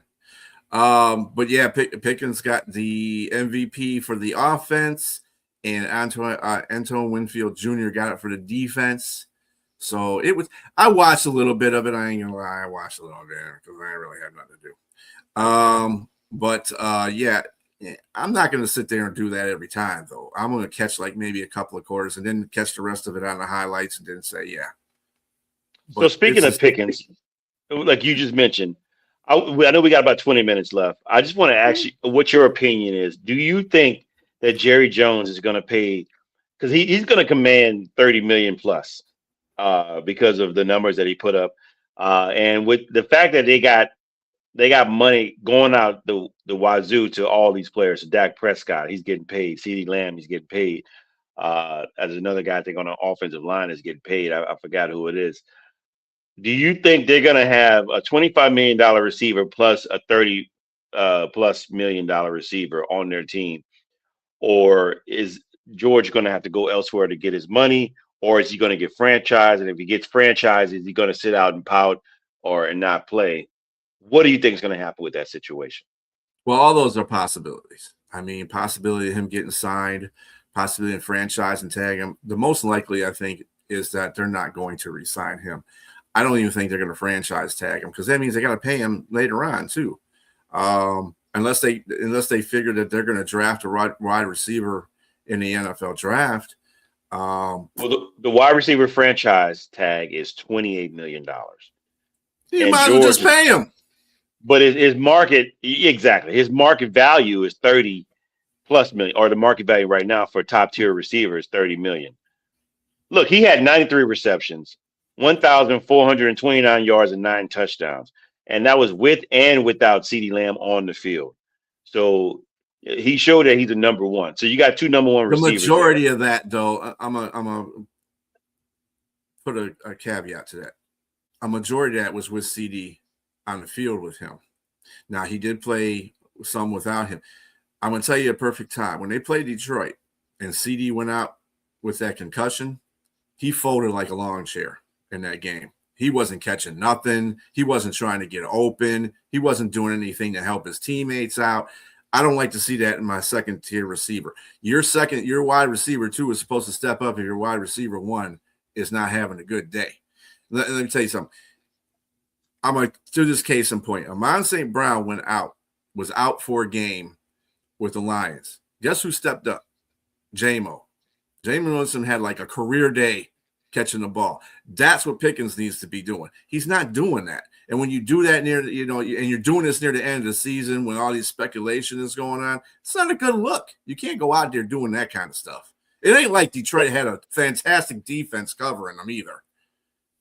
But yeah, Pickens got the MVP for the offense, and Antoine Winfield Jr. got it for the defense. So it was. I watched a little bit of it. I ain't gonna lie, I watched a little bit because I really had nothing to do. But yeah, I'm not gonna sit there and do that every time though. I'm gonna catch like maybe a couple of quarters and then catch the rest of it on the highlights and then say yeah. But so speaking of Pickens, like you just mentioned. I know we got about 20 minutes left. I just want to ask you what your opinion is. Do you think that Jerry Jones is going to pay, because he's going to command 30 million plus because of the numbers that he put up, and with the fact that they got money going out the wazoo to all these players. Dak Prescott, he's getting paid. CeeDee Lamb, he's getting paid. As another guy I think on the offensive line is getting paid. I forgot who it is. Do you think they're going to have a $25 million receiver plus a $30 plus million receiver on their team? Or is George going to have to go elsewhere to get his money? Or is he going to get franchised? And if he gets franchised, is he going to sit out and pout and not play? What do you think is going to happen with that situation? Well, all those are possibilities. I mean, possibility of him getting signed, possibility of franchise and tag him. The most likely, I think, is that they're not going to re-sign him. I don't even think they're going to franchise tag him because that means they got to pay him later on too, unless they figure that they're going to draft a wide receiver in the NFL draft. Well, the wide receiver franchise tag is $28 million. You might as well just pay him. but his market, exactly, his market value is 30 plus million, or the market value right now for top tier receivers 30 million. Look, he had 93 receptions, 1,429 yards, and 9 touchdowns. And that was with and without CeeDee Lamb on the field. So he showed that he's a number one. So you got two number one The receivers there. majority of that, though, I'm a put a caveat to that. A majority of that was with CD on the field with him. Now he did play some without him. I'm gonna tell you a perfect time when they played Detroit and CD went out with that concussion. He folded like a lawn chair in that game. He wasn't catching nothing. He wasn't trying to get open. He wasn't doing anything to help his teammates out. I don't like to see that in my second tier receiver. Your wide receiver two is supposed to step up if your wide receiver one is not having a good day. Let me tell you something. I'm going to do this case in point. Amon St. Brown was out for a game with the Lions. Guess who stepped up? J-Mo. Jameis Winston had like a career day catching the ball. That's what Pickens needs to be doing. He's not doing that. And when you do that and you're doing this near the end of the season when all these speculation is going on, it's not a good look. You can't go out there doing that kind of stuff. It ain't like Detroit had a fantastic defense covering them either.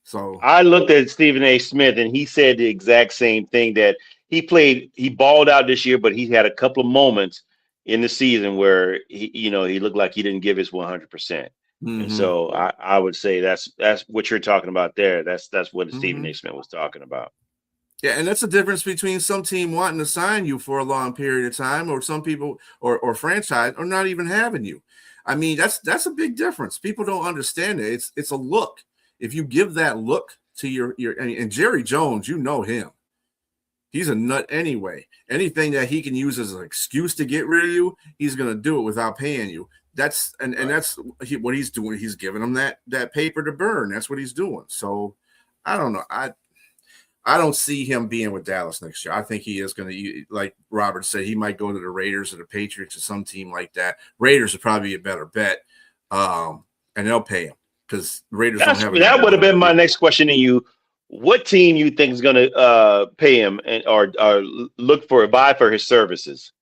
So I looked at Stephen A. Smith, and he said the exact same thing, that he balled out this year, but he had a couple of moments in the season where he looked like he didn't give his 100%. And so I would say that's what you're talking about there. That's what Stephen A. Smith was talking about. Yeah, and that's the difference between some team wanting to sign you for a long period of time, or some people or franchise, or not even having you. I mean, that's a big difference. People don't understand it. It's a look. If you give that look to your and Jerry Jones, you know him. He's a nut anyway. Anything that he can use as an excuse to get rid of you, he's going to do it without paying you. That's what he's doing. He's giving them that paper to burn. That's what he's doing. So I don't know. I don't see him being with Dallas next year. I think he is going to, like Robert said, he might go to the Raiders or the Patriots or some team like that. Raiders would probably be a better bet, and they'll pay him because Raiders don't have. That would have been my next question to you. What team you think is going to pay him or look for a buy for his services?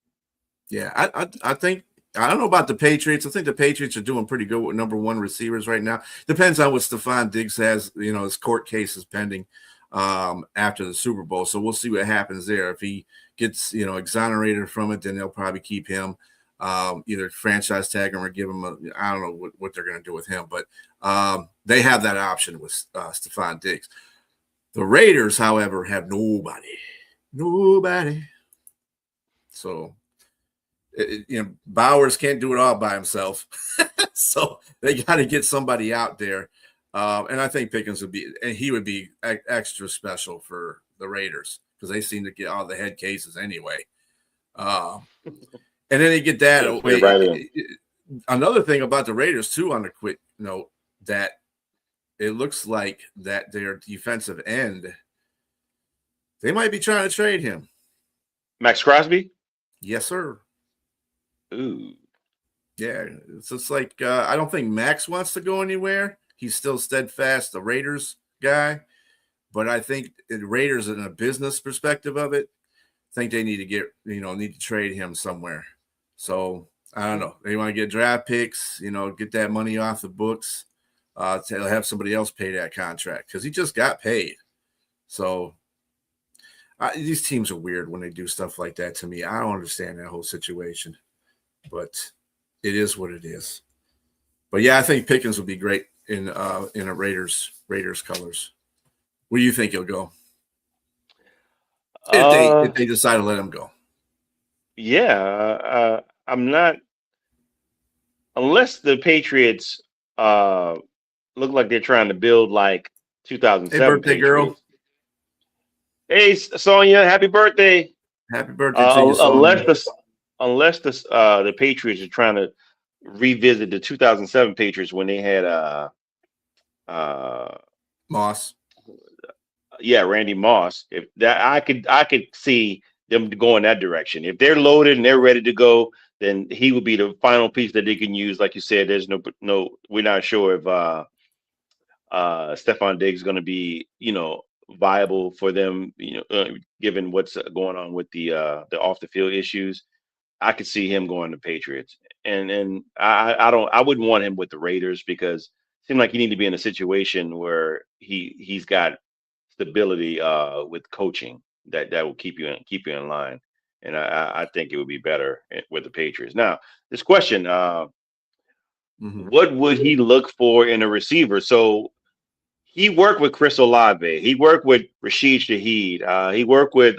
Yeah, I think. I don't know about the Patriots. I think the Patriots are doing pretty good with number one receivers right now. Depends on what Stephon Diggs has. His court case is pending after the Super Bowl. So we'll see what happens there. If he gets, exonerated from it, then they'll probably keep him, either franchise tag him or give him I don't know what they're going to do with him, but they have that option with Stephon Diggs. The Raiders, however, have nobody. So, Bowers can't do it all by himself. So they got to get somebody out there. And I think Pickens would be extra special for the Raiders because they seem to get all the head cases anyway. And then they get that away. Right. Another thing about the Raiders too, on a quick note, that it looks like that their defensive end, they might be trying to trade him. Max Crosby? Yes, sir. Ooh. Yeah, it's just like I don't think Max wants to go anywhere. He's still steadfast, the Raiders guy. But I think the Raiders, in a business perspective of it, think they need to need to trade him somewhere. So I don't know. They want to get draft picks, get that money off the books, to have somebody else pay that contract because he just got paid. So these teams are weird when they do stuff like that to me. I don't understand that whole situation, but it is what it is. But yeah, I think Pickens would be great in a Raiders colors. Where do you think he'll go? If they decide to let him go. Yeah, I'm not, unless the Patriots look like they're trying to build like 2007 Hey, birthday Patriots. Girl. Hey, Sonia, happy birthday! Happy birthday to you, Sonia. Unless the Patriots are trying to revisit the 2007 Patriots when they had Moss. Yeah, Randy Moss. If that, I could see them going that direction. If they're loaded and they're ready to go, then he would be the final piece that they can use. Like you said, there's no. We're not sure if Stephon Diggs is going to be, viable for them. Given what's going on with the off the field issues, I could see him going to Patriots. And I wouldn't want him with the Raiders because it seemed like he need to be in a situation where he's got stability with coaching that will keep you in line. And I think it would be better with the Patriots. Now, this question, Mhm. what would he look for in a receiver? So he worked with Chris Olave. He worked with Rashid Shaheed. He worked with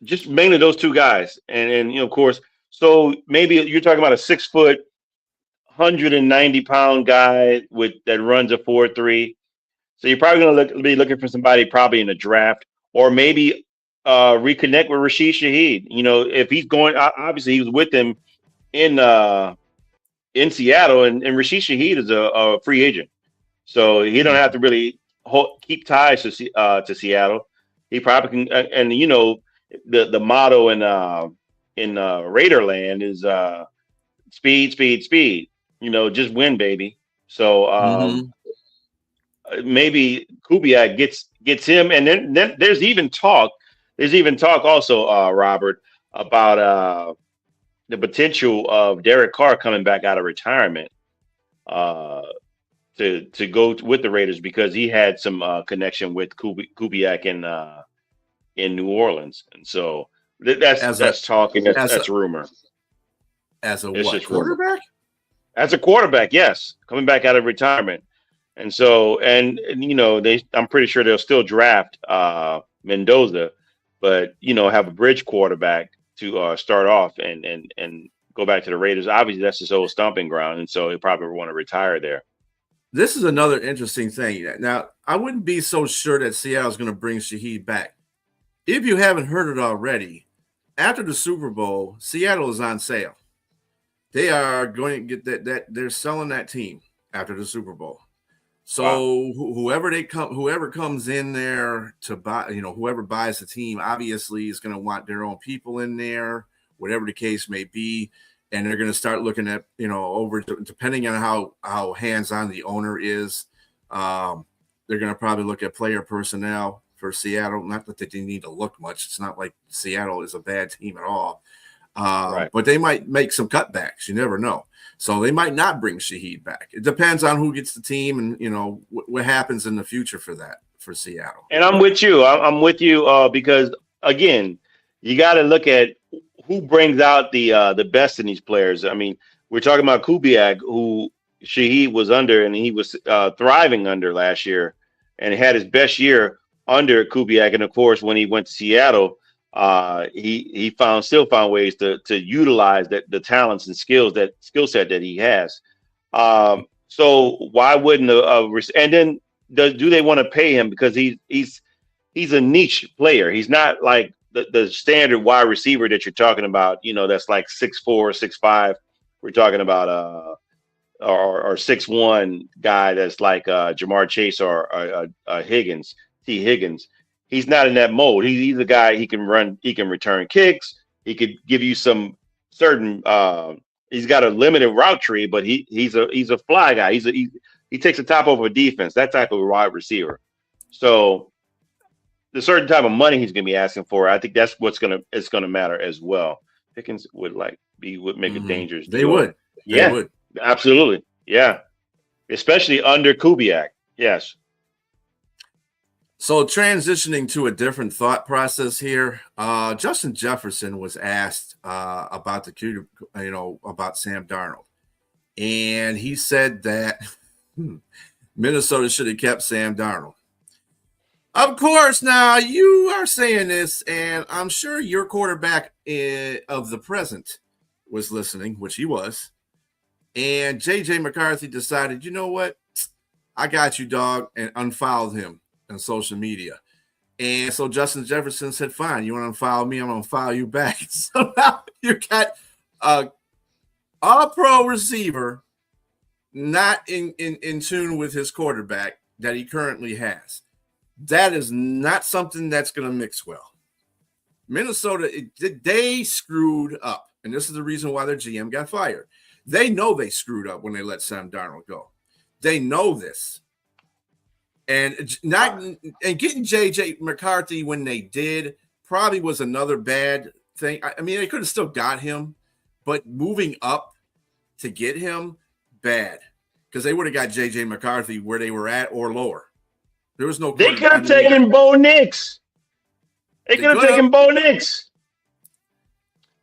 just mainly those two guys. And of course, so maybe you're talking about a 6 foot, 190 pound guy with that runs a 4.3. So you're probably going to be looking for somebody probably in the draft, or maybe reconnect with Rashid Shaheed. If he's going, obviously he was with them in in Seattle, and Rashid Shaheed is a free agent, so he don't have to really keep ties to Seattle. He probably can, and the motto in Raiderland is speed, speed, speed. Just win, baby. So Mhm. maybe Kubiak gets him, and then there's even talk. There's even talk also, Robert, about the potential of Derek Carr coming back out of retirement uh, to go with the Raiders because he had some connection with Kubiak in New Orleans, and so As a that's talk and as a that's rumor. as a It's what just rumor. quarterback? As a quarterback, yes, coming back out of retirement. And so, and I'm pretty sure they'll still draft Mendoza, but have a bridge quarterback to start off and go back to the Raiders. Obviously, that's his old stomping ground, and so he probably want to retire there. This is another interesting thing. Now, I wouldn't be so sure that Seattle's going to bring Shaheed back. If you haven't heard it already, after the Super Bowl, Seattle is on sale. They are going to get that they're selling that team after the Super Bowl. Wow. So whoever comes in there to buy, whoever buys the team, obviously is going to want their own people in there, whatever the case may be, and they're going to start looking at, over depending on how hands on the owner is. Um, they're going to probably look at player personnel for Seattle. Not that they need to look much. It's not like Seattle is a bad team at all. Right. But they might make some cutbacks. You never know. So they might not bring Shaheed back. It depends on who gets the team and what happens in the future for that for Seattle. And I'm with you. I'm with you because again, you got to look at who brings out the best in these players. I mean, we're talking about Kubiak, who Shaheed was under, and he was thriving under last year, and had his best year under Kubiak. And of course, when he went to Seattle, he still found ways to utilize the talents and skill set that he has. So why wouldn't and then do they want to pay him because he's a niche player. He's not like the standard wide receiver that you're talking about. That's like 6'4", 6'5". We're talking about or 6'1" guy that's like Jamar Chase or Higgins, T Higgins. He's not in that mode. He's a guy he can run. He can return kicks. He could give you some certain. He's got a limited route tree, but he's a fly guy. He takes the top over a defense. That type of wide receiver. So the certain type of money he's going to be asking for, I think that's it's gonna matter as well. Pickens would make a Mm-hmm. dangerous They duo. would. They Yeah, would. absolutely. Yeah, especially under Kubiak. Yes. So transitioning to a different thought process here, Justin Jefferson was asked about about Sam Darnold, and he said that Minnesota should have kept Sam Darnold. Of course, now you are saying this, and I'm sure your quarterback of the present was listening, which he was. And JJ McCarthy decided, you know what? I got you, dog, and unfollowed him on social media. And so Justin Jefferson said, fine, you want to unfollow me? I'm going to follow you back. So now you got a all-pro receiver not in tune with his quarterback that he currently has. That is not something that's going to mix well. Minnesota, they screwed up. And this is the reason why their GM got fired. They know they screwed up when they let Sam Darnold go. They know this. And not and getting JJ McCarthy when they did probably was another bad thing. I mean, they could have still got him, but moving up to get him, bad. Because they would have got JJ McCarthy where they were at or lower. There was no. They could have taken Bo Nix. They could have taken Bo Nix.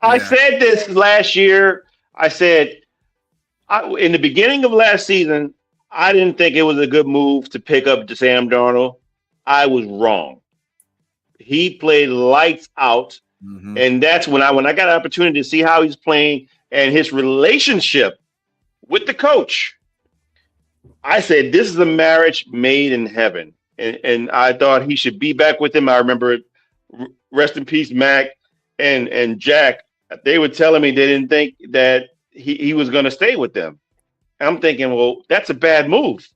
I said this last year. I said in the beginning of last season, I didn't think it was a good move to pick up Sam Darnold. I was wrong. He played lights out, and that's when I got an opportunity to see how he's playing and his relationship with the coach. I said, this is a marriage made in heaven. And I thought he should be back with him. I remember, rest in peace, Mac and Jack. They were telling me they didn't think that he was going to stay with them. I'm thinking, well, that's a bad move.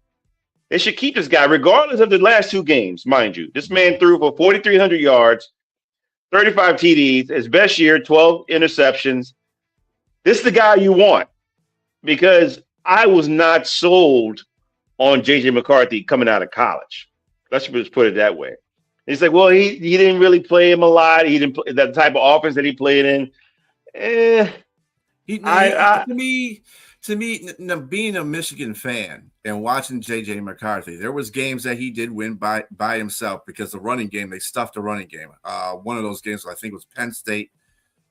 They should keep this guy, regardless of the last two games, mind you. This man threw for 4,300 yards, 35 TDs, his best year, 12 interceptions. This is the guy you want, because I was not sold on JJ McCarthy coming out of college. Let's just put it that way. He's like, well, he didn't really play him a lot. He didn't play that type of offense that he played in. To me, being a Michigan fan and watching JJ McCarthy, there was games that he did win by himself because the running game, they stuffed the running game. One of those games, I think, was Penn State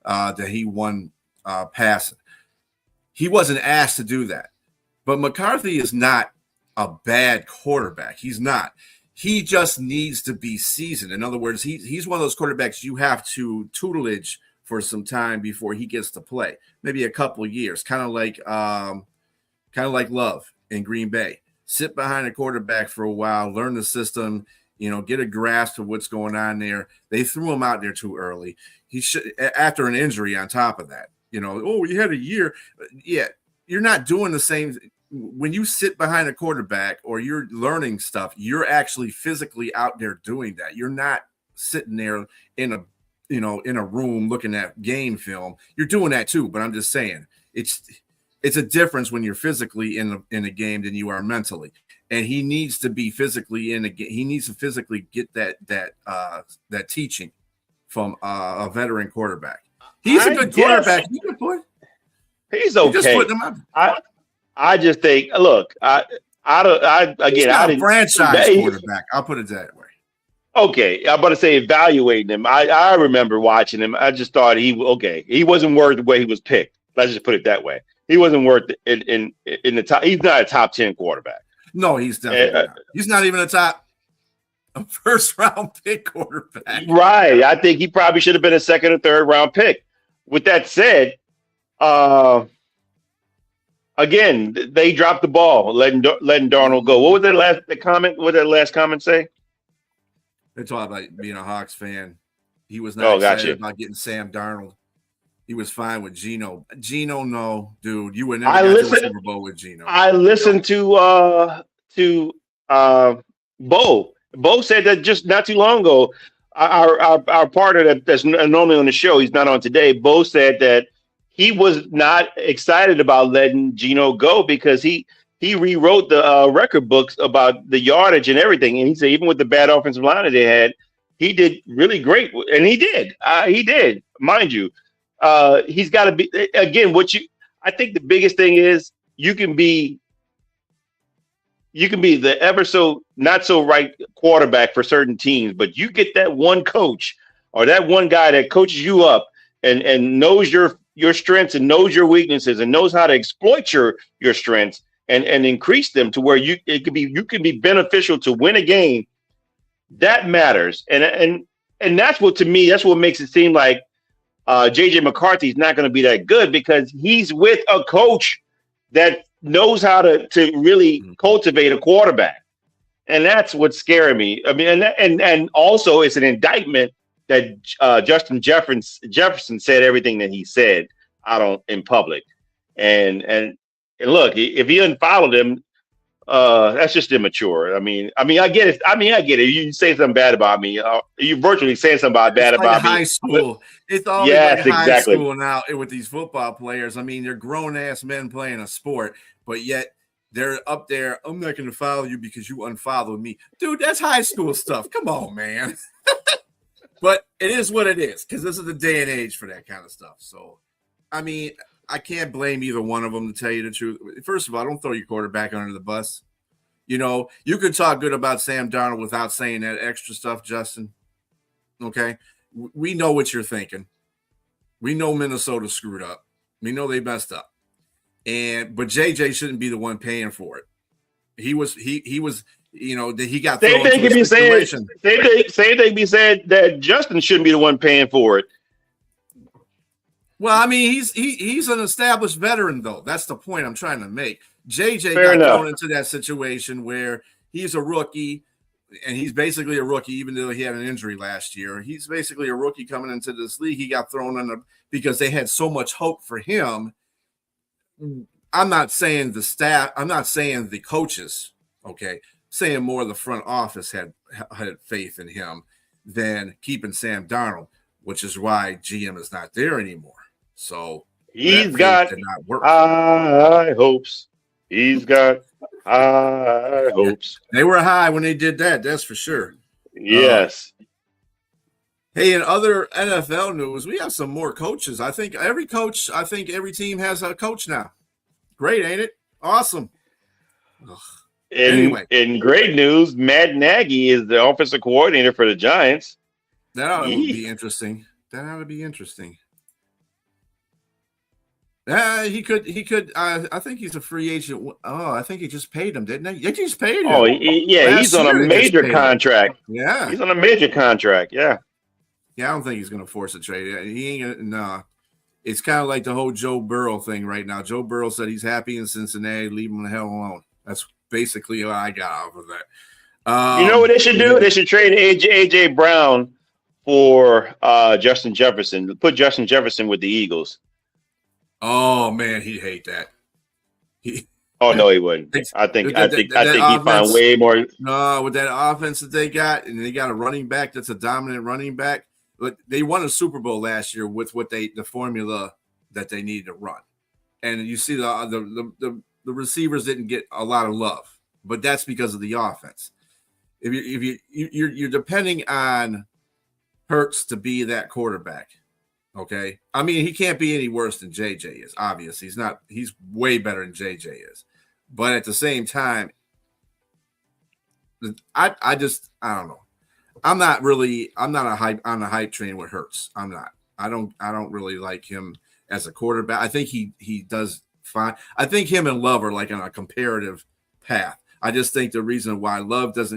that he won passing. He wasn't asked to do that. But McCarthy is not a bad quarterback. He's not. He just needs to be seasoned. In other words, he's one of those quarterbacks you have to tutelage for some time before he gets to play. Maybe a couple of years, kind of like Love in Green Bay. Sit behind a quarterback for a while, learn the system, get a grasp of what's going on there. They threw him out there too early. He should, after an injury on top of that. You had a year. Yeah, you're not doing the same. When you sit behind a quarterback or you're learning stuff, you're actually physically out there doing that. You're not sitting there in a room looking at game film. You're doing that too, but I'm just saying it's a difference when you're physically in a game than you are mentally. And he needs to be physically in a game. He needs to physically get that teaching from a veteran quarterback. He's a good quarterback. He's okay. Just putting him out. I just think, look, he's not a franchise quarterback. I'll put it that way. Okay, I'm about to say evaluating him. I remember watching him. I just thought he wasn't worth the way he was picked. Let's just put it that way. He wasn't worth it in the top. He's not a top 10 quarterback. No, he's definitely not. He's not even a first round pick quarterback. Right. I think he probably should have been a second or third round pick. With that said, again, they dropped the ball, letting Darnold go. What was their last comment? What did their last comment say? They're talking about being a Hawks fan. He was not excited about getting Sam Darnold. He was fine with Geno. Geno, no, dude. You would never get to a Super Bowl with Geno. I listened to Bo. Bo said that just not too long ago. Our partner that's normally on the show, he's not on today. Bo said that he was not excited about letting Geno go because he rewrote the record books about the yardage and everything. And he said even with the bad offensive line that they had, he did really great. And he did. He did, mind you. He's got to be, again, I think the biggest thing is you can be the ever so not so right quarterback for certain teams, but you get that one coach or that one guy that coaches you up and knows your strengths and knows your weaknesses and knows how to exploit your strengths and increase them to where you can be beneficial to win a game. That matters. And that's what, to me, that's what makes it seem like JJ McCarthy is not going to be that good because he's with a coach that knows how to really cultivate a quarterback. And that's what's scaring me. I mean, and also it's an indictment that Justin Jefferson said everything that he said out in public. And look, if he unfollowed him, that's just immature. I mean, I get it. I get it. You say something bad about me. You virtually saying something bad about me. High school. It's always high school now with these football players. I mean, they're grown ass men playing a sport, but yet they're up there. I'm not going to follow you because you unfollowed me. Dude, that's high school stuff. Come on, man. But it is what it is because this is the day and age for that kind of stuff. So, I mean, I can't blame either one of them to tell you the truth. First of all, don't throw your quarterback under the bus. You know, you could talk good about Sam Darnold without saying that extra stuff, Justin. Okay? We know what you're thinking. We know Minnesota screwed up. We know they messed up. But JJ shouldn't be the one paying for it. He was, you know, he got same thrown thing into can a be said. situation. Same thing be said that Justin shouldn't be the one paying for it. Well, I mean, he's an established veteran, though. That's the point I'm trying to make. JJ Fair got enough. thrown into that situation where he's a rookie, and he's basically a rookie, even though he had an injury last year. He's basically a rookie coming into this league. He got thrown in because they had so much hope for him. I'm not saying the staff. I'm not saying the coaches. Okay, I'm saying more the front office had faith in him than keeping Sam Darnold, which is why GM is not there anymore. So He's got high hopes. He's got high hopes. They were high when they did that. That's for sure. Yes. Hey, in other NFL news, we have some more coaches. I think every team has a coach now. Great, ain't it? Awesome. Anyway, in great news, Matt Nagy is the offensive coordinator for the Giants. That ought to be interesting. He could. I think he's a free agent. Oh, I think he just paid him, didn't he? He just paid him. Oh, he's on a major contract. Yeah, he's on a major contract. Yeah. Yeah, I don't think he's going to force a trade. He ain't gonna. Nah. It's kind of like the whole Joe Burrow thing right now. Joe Burrow said he's happy in Cincinnati. Leave him the hell alone. That's basically what I got off of that. You know what they should do? They should trade AJ Brown for Justin Jefferson. Put Justin Jefferson with the Eagles. Oh man, he'd hate that. Oh no, he wouldn't. I think he'd find way more. No, with that offense that they got, and they got a running back that's a dominant running back. But they won a Super Bowl last year with the formula that they needed to run, and you see the receivers didn't get a lot of love, but that's because of the offense. If you're depending on Hurts to be that quarterback. Okay. I mean, he can't be any worse than JJ is. Obviously, he's not. He's way better than JJ is. But at the same time, I don't know. I'm not on a hype train with Hurts. I'm not. I don't really like him as a quarterback. I think he does fine. I think him and Love are like on a comparative path. I just think the reason why Love's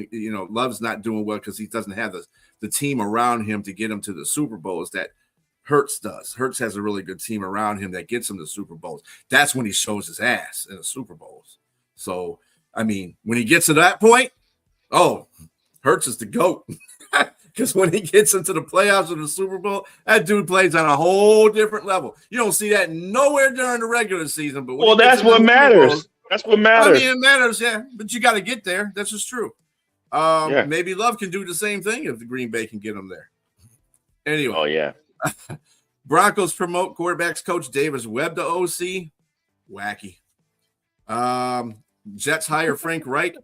not doing well because he doesn't have the team around him to get him to the Super Bowl is that Hurts does. Hurts has a really good team around him that gets him to Super Bowls. That's when he shows his ass in the Super Bowls. So, I mean, when he gets to that point, Hurts is the GOAT. Because when he gets into the playoffs or the Super Bowl, that dude plays on a whole different level. You don't see that nowhere during the regular season. But that's what matters. That's what matters. I mean, it matters, yeah. But you got to get there. That's just true. Maybe Love can do the same thing if the Green Bay can get him there. Anyway. Oh, yeah. Broncos promote quarterbacks coach Davis Webb to OC. Wacky. Jets hire Frank Reich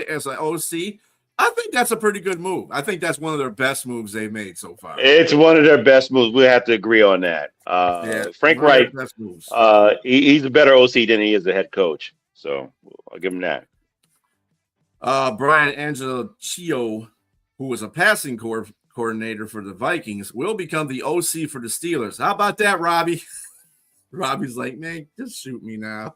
as an OC. I think that's a pretty good move. I think that's one of their best moves they've made so far. It's one of their best moves. We have to agree on that. Frank Reich, he's a better OC than he is a head coach. So I'll give him that. Brian Angelchio, who was a passing coordinator for the Vikings, will become the OC for the Steelers. How about that, Robbie? Robbie's like, man, just shoot me now.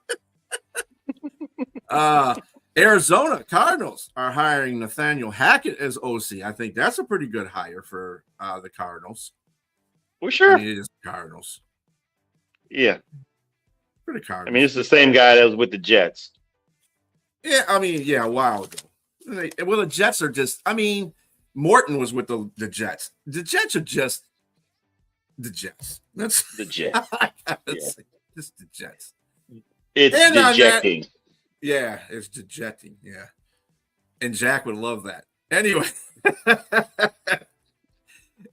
Arizona Cardinals are hiring Nathaniel Hackett as OC. I think that's a pretty good hire for the Cardinals. Well, sure. I mean, it is the Cardinals. Yeah. For the Cardinals. I mean, it's the same guy that was with the Jets. Yeah, I mean, yeah, a while ago. Well, the Jets are just, I mean, Morton was with the Jets. The Jets are just the Jets. That's the Jets. Just the Jets. It's dejecting. Yeah, it's dejecting. Yeah. And Jack would love that. Anyway.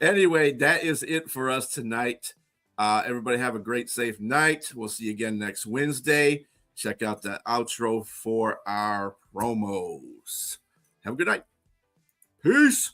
Anyway, that is it for us tonight. Everybody have a great, safe night. We'll see you again next Wednesday. check out the outro for our promos. Have a good night. Peace.